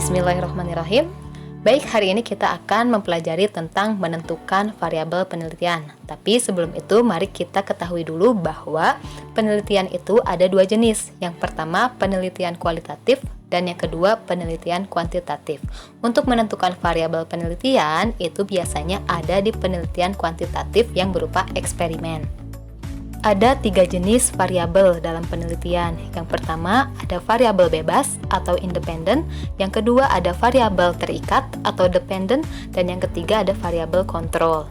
Bismillahirrahmanirrahim. Baik, hari ini kita akan mempelajari tentang menentukan variabel penelitian. Tapi sebelum itu, mari kita ketahui dulu bahwa penelitian itu ada dua jenis. Yang pertama, penelitian kualitatif, dan yang kedua, penelitian kuantitatif. Untuk menentukan variabel penelitian, itu biasanya ada di penelitian kuantitatif yang berupa eksperimen. Ada tiga jenis variabel dalam penelitian. Yang pertama ada variabel bebas atau independen, yang kedua ada variabel terikat atau dependent, dan yang ketiga ada variabel kontrol.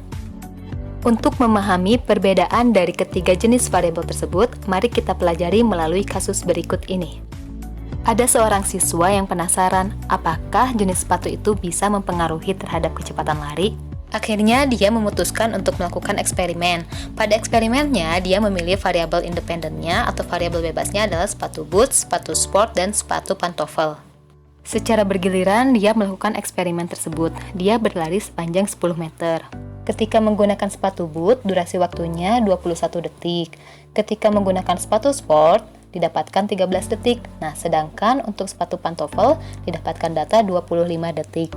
Untuk memahami perbedaan dari ketiga jenis variabel tersebut, mari kita pelajari melalui kasus berikut ini. Ada seorang siswa yang penasaran apakah jenis sepatu itu bisa mempengaruhi terhadap kecepatan lari. Akhirnya dia memutuskan untuk melakukan eksperimen. Pada eksperimennya, dia memilih variabel independennya atau variabel bebasnya adalah sepatu boots, sepatu sport, dan sepatu pantofel. Secara bergiliran, dia melakukan eksperimen tersebut. Dia berlari sepanjang 10 meter. Ketika menggunakan sepatu boot, durasi waktunya 21 detik. Ketika menggunakan sepatu sport, didapatkan 13 detik. Nah, sedangkan untuk sepatu pantofel, didapatkan data 25 detik.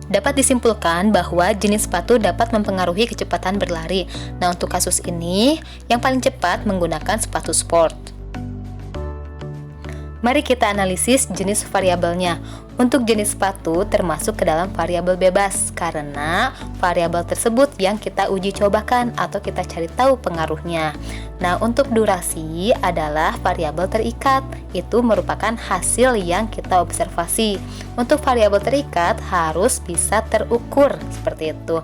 Dapat disimpulkan bahwa jenis sepatu dapat mempengaruhi kecepatan berlari. Nah, untuk kasus ini, yang paling cepat menggunakan sepatu sport. Mari kita analisis jenis variabelnya. Untuk jenis sepatu termasuk ke dalam variabel bebas, karena variabel tersebut yang kita uji cobakan atau kita cari tahu pengaruhnya. Nah, untuk durasi adalah variabel terikat. Itu merupakan hasil yang kita observasi. Untuk variabel terikat harus bisa terukur, seperti itu.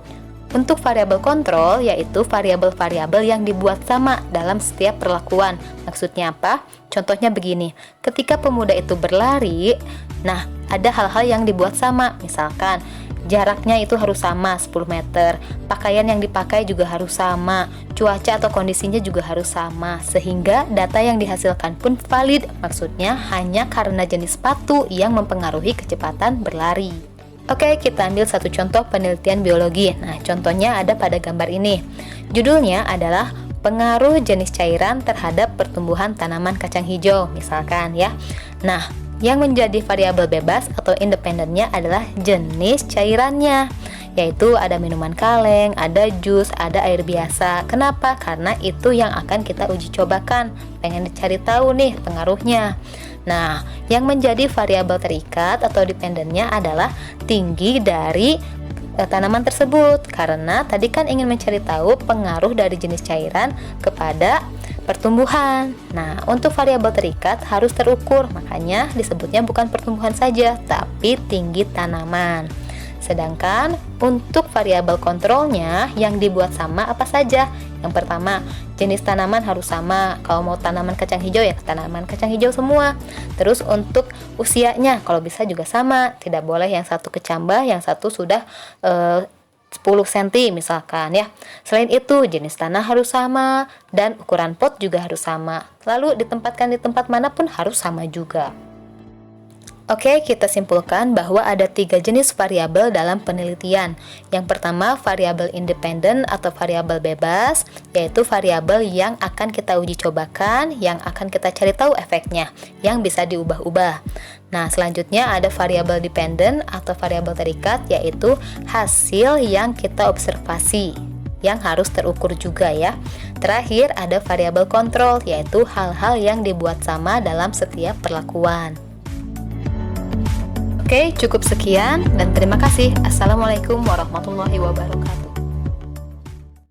Untuk variabel kontrol, yaitu variabel-variabel yang dibuat sama dalam setiap perlakuan. Maksudnya apa? Contohnya begini, ketika pemuda itu berlari, nah ada hal-hal yang dibuat sama. Misalkan, jaraknya itu harus sama 10 meter, pakaian yang dipakai juga harus sama, cuaca atau kondisinya juga harus sama, sehingga data yang dihasilkan pun valid. Maksudnya hanya karena jenis sepatu yang mempengaruhi kecepatan berlari. Oke, kita ambil satu contoh penelitian biologi. Nah, contohnya ada pada gambar ini. Judulnya adalah pengaruh jenis cairan terhadap pertumbuhan tanaman kacang hijau, misalkan ya. Nah, yang menjadi variabel bebas atau independennya adalah jenis cairannya, yaitu ada minuman kaleng, ada jus, ada air biasa. Kenapa? Karena itu yang akan kita uji cobakan. Pengen dicari tahu nih pengaruhnya. Nah, yang menjadi variabel terikat atau dependennya adalah tinggi dari tanaman tersebut, karena tadi kan ingin mencari tahu pengaruh dari jenis cairan kepada pertumbuhan. Nah, untuk variabel terikat harus terukur, makanya disebutnya bukan pertumbuhan saja, tapi tinggi tanaman. Sedangkan untuk variabel kontrolnya yang dibuat sama apa saja? Yang pertama, jenis tanaman harus sama. Kalau mau tanaman kacang hijau ya tanaman kacang hijau semua. Terus untuk usianya kalau bisa juga sama. Tidak boleh yang satu kecambah, yang satu sudah 10 cm misalkan ya. Selain itu, jenis tanah harus sama dan ukuran pot juga harus sama. Lalu ditempatkan di tempat manapun harus sama juga. Oke, kita simpulkan bahwa ada tiga jenis variabel dalam penelitian. Yang pertama, variabel independen atau variabel bebas, yaitu variabel yang akan kita uji cobakan, yang akan kita cari tahu efeknya, yang bisa diubah-ubah. Nah, selanjutnya ada variabel dependen atau variabel terikat, yaitu hasil yang kita observasi, yang harus terukur juga ya. Terakhir ada variabel kontrol, yaitu hal-hal yang dibuat sama dalam setiap perlakuan. Oke, cukup sekian dan terima kasih. Assalamualaikum warahmatullahi wabarakatuh.